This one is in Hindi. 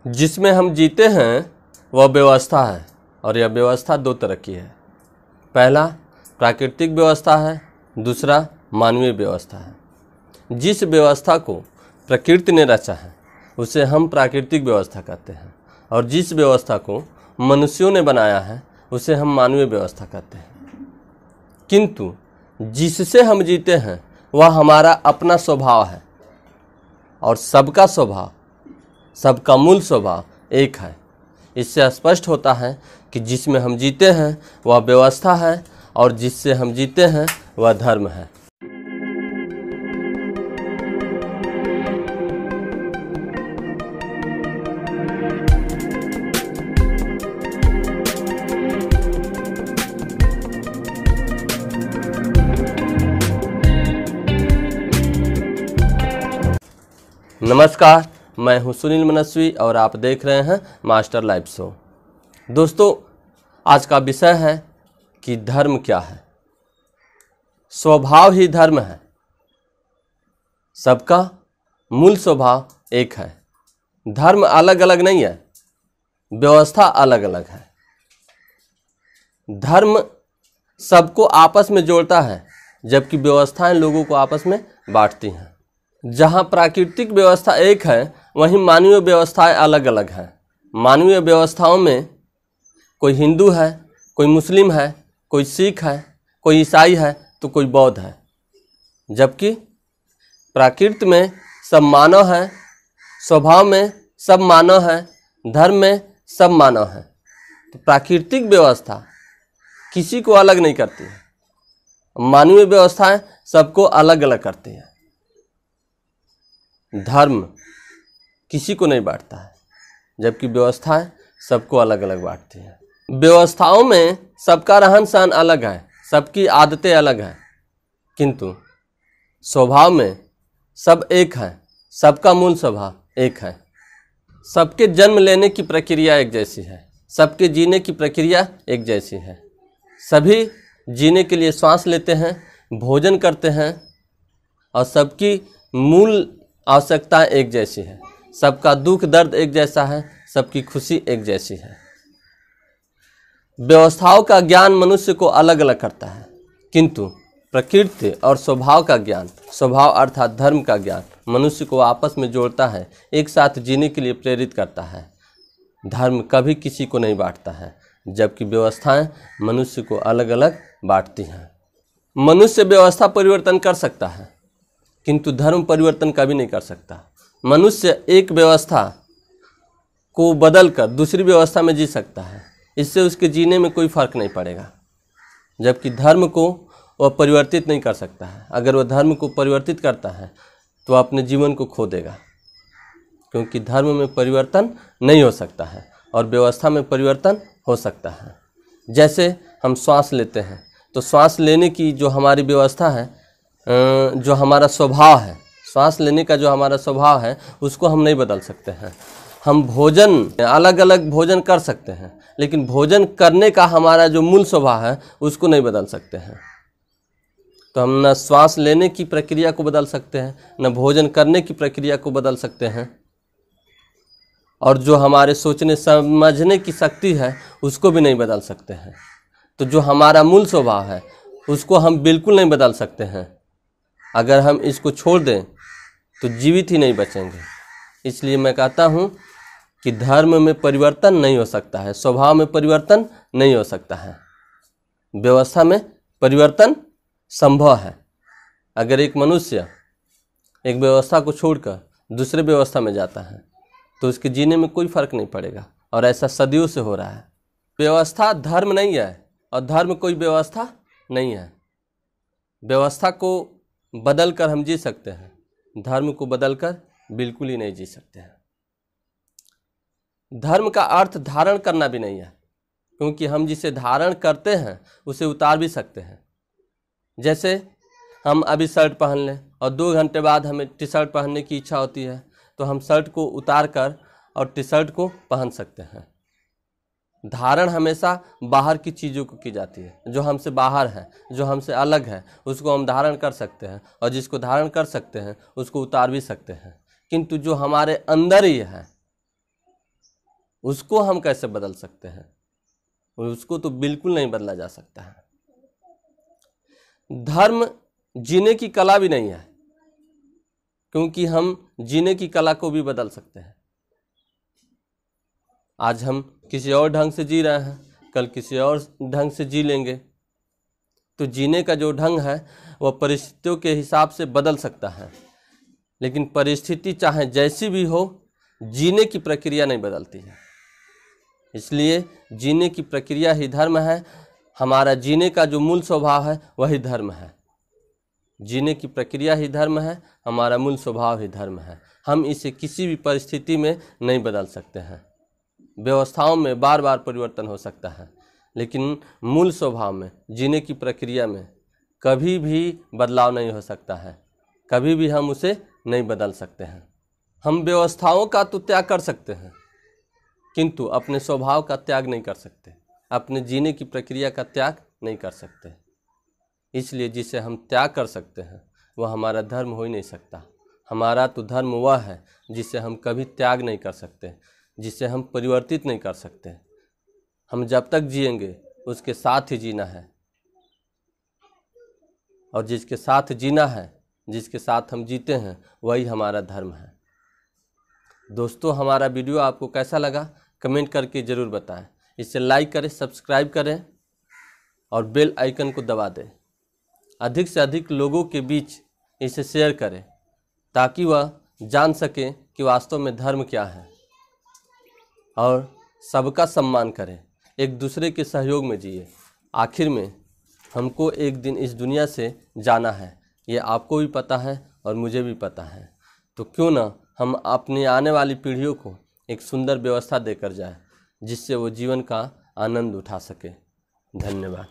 जिसमें हम जीते हैं वह व्यवस्था है और यह व्यवस्था दो तरह की है। पहला प्राकृतिक व्यवस्था है, दूसरा मानवीय व्यवस्था है। जिस व्यवस्था को प्रकृति ने रचा है उसे हम प्राकृतिक व्यवस्था कहते हैं और जिस व्यवस्था को मनुष्यों ने बनाया है उसे हम मानवीय व्यवस्था कहते हैं। किंतु जिससे हम जीते हैं वह हमारा अपना स्वभाव है और सबका स्वभाव, सबका मूल स्वभाव एक है। इससे स्पष्ट होता है कि जिसमें हम जीते हैं वह व्यवस्था है और जिससे हम जीते हैं वह धर्म है। नमस्कार, मैं हूं सुनील मनस्वी और आप देख रहे हैं मास्टर लाइफ शो। दोस्तों, आज का विषय है कि धर्म क्या है। स्वभाव ही धर्म है। सबका मूल स्वभाव एक है। धर्म अलग अलग नहीं है, व्यवस्था अलग अलग है। धर्म सबको आपस में जोड़ता है जबकि व्यवस्थाएं लोगों को आपस में बांटती हैं। जहाँ प्राकृतिक व्यवस्था एक है वहीं मानवीय व्यवस्थाएं अलग अलग हैं। मानवीय व्यवस्थाओं में कोई हिंदू है, कोई मुस्लिम है, कोई सिख है, कोई ईसाई है तो कोई बौद्ध है। जबकि प्रकृति में सब मानव है, स्वभाव में सब मानव है, धर्म में सब मानव है। तो प्राकृतिक व्यवस्था किसी को अलग नहीं करती है, मानवीय व्यवस्थाएं सबको अलग अलग करती हैं। धर्म किसी को नहीं बांटता है जबकि व्यवस्थाएं सबको अलग अलग बांटती हैं। व्यवस्थाओं में सबका रहन सहन अलग है, सबकी आदतें अलग हैं, किंतु स्वभाव में सब एक है। सबका मूल स्वभाव एक है। सबके जन्म लेने की प्रक्रिया एक जैसी है, सबके जीने की प्रक्रिया एक जैसी है। सभी जीने के लिए सांस लेते हैं, भोजन करते हैं और सबकी मूल आवश्यकताएं एक जैसी है। सबका दुख दर्द एक जैसा है, सबकी खुशी एक जैसी है। व्यवस्थाओं का ज्ञान मनुष्य को अलग अलग करता है, किंतु प्रकृति और स्वभाव का ज्ञान, स्वभाव अर्थात धर्म का ज्ञान मनुष्य को आपस में जोड़ता है, एक साथ जीने के लिए प्रेरित करता है। धर्म कभी किसी को नहीं बांटता है जबकि व्यवस्थाएं मनुष्य को अलग अलग बांटती हैं। मनुष्य व्यवस्था परिवर्तन कर सकता है किंतु धर्म परिवर्तन कभी नहीं कर सकता। मनुष्य एक व्यवस्था को बदलकर दूसरी व्यवस्था में जी सकता है, इससे उसके जीने में कोई फर्क नहीं पड़ेगा। जबकि धर्म को वह परिवर्तित नहीं कर सकता है। अगर वह धर्म को परिवर्तित करता है तो वह अपने जीवन को खो देगा, क्योंकि धर्म में परिवर्तन नहीं हो सकता है और व्यवस्था में परिवर्तन हो सकता है। जैसे हम श्वास लेते हैं तो श्वास लेने की जो हमारी व्यवस्था है, जो हमारा स्वभाव है, श्वास लेने का जो हमारा स्वभाव है उसको हम नहीं बदल सकते हैं। हम भोजन अलग अलग भोजन कर सकते हैं, लेकिन भोजन करने का हमारा जो मूल स्वभाव है उसको नहीं बदल सकते हैं। तो हम न श्वास लेने की प्रक्रिया को बदल सकते हैं, न भोजन करने की प्रक्रिया को बदल सकते हैं, और जो हमारे सोचने समझने की शक्ति है उसको भी नहीं बदल सकते हैं। तो जो हमारा मूल स्वभाव है उसको हम बिल्कुल नहीं बदल सकते हैं। अगर हम इसको छोड़ दें तो जीवित ही नहीं बचेंगे। इसलिए मैं कहता हूँ कि धर्म में परिवर्तन नहीं हो सकता है, स्वभाव में परिवर्तन नहीं हो सकता है, व्यवस्था में परिवर्तन संभव है। अगर एक मनुष्य एक व्यवस्था को छोड़कर दूसरे व्यवस्था में जाता है तो उसके जीने में कोई फर्क नहीं पड़ेगा, और ऐसा सदियों से हो रहा है। व्यवस्था धर्म नहीं है और धर्म कोई व्यवस्था नहीं है। व्यवस्था को बदल कर हम जी सकते हैं, धर्म को बदलकर बिल्कुल ही नहीं जी सकते हैं। धर्म का अर्थ धारण करना भी नहीं है, क्योंकि हम जिसे धारण करते हैं उसे उतार भी सकते हैं। जैसे हम अभी शर्ट पहन लें और 2 घंटे बाद हमें टी शर्ट पहनने की इच्छा होती है तो हम शर्ट को उतार कर और टी शर्ट को पहन सकते हैं। धारण हमेशा बाहर की चीज़ों को की जाती है, जो हमसे बाहर है, जो हमसे अलग है, उसको हम धारण कर सकते हैं, और जिसको धारण कर सकते हैं उसको उतार भी सकते हैं। किंतु जो हमारे अंदर ही है उसको हम कैसे बदल सकते हैं? उसको तो बिल्कुल नहीं बदला जा सकता है। धर्म जीने की कला भी नहीं है, क्योंकि हम जीने की कला को भी बदल सकते हैं। आज हम किसी और ढंग से जी रहे हैं, कल किसी और ढंग से जी लेंगे। तो जीने का जो ढंग है वह परिस्थितियों के हिसाब से बदल सकता है, लेकिन परिस्थिति चाहे जैसी भी हो, जीने की प्रक्रिया नहीं बदलती है। इसलिए जीने की प्रक्रिया ही धर्म है। हमारा जीने का जो मूल स्वभाव है वही धर्म है। जीने की प्रक्रिया ही धर्म है, हमारा मूल स्वभाव ही धर्म है। हम इसे किसी भी परिस्थिति में नहीं बदल सकते हैं। व्यवस्थाओं में बार बार परिवर्तन हो सकता है, लेकिन मूल स्वभाव में, जीने की प्रक्रिया में कभी भी बदलाव नहीं हो सकता है। कभी भी हम उसे नहीं बदल सकते हैं। हम व्यवस्थाओं का तो त्याग कर सकते हैं, किंतु अपने स्वभाव का त्याग नहीं कर सकते, अपने जीने की प्रक्रिया का त्याग नहीं कर सकते। इसलिए जिसे हम त्याग कर सकते हैं वह हमारा धर्म हो ही नहीं सकता। हमारा तो धर्म वह है जिसे हम कभी त्याग नहीं कर सकते, जिसे हम परिवर्तित नहीं कर सकते। हम जब तक जिएंगे उसके साथ ही जीना है, और जिसके साथ जीना है, जिसके साथ हम जीते हैं, वही हमारा धर्म है। दोस्तों, हमारा वीडियो आपको कैसा लगा कमेंट करके ज़रूर बताएं। इसे लाइक करें, सब्सक्राइब करें और बेल आइकन को दबा दें। अधिक से अधिक लोगों के बीच इसे शेयर करें, ताकि वह जान सकें कि वास्तव में धर्म क्या है। और सबका सम्मान करें, एक दूसरे के सहयोग में जिए। आखिर में हमको एक दिन इस दुनिया से जाना है, ये आपको भी पता है और मुझे भी पता है। तो क्यों ना हम अपनी आने वाली पीढ़ियों को एक सुंदर व्यवस्था देकर जाए, जिससे वो जीवन का आनंद उठा सके। धन्यवाद।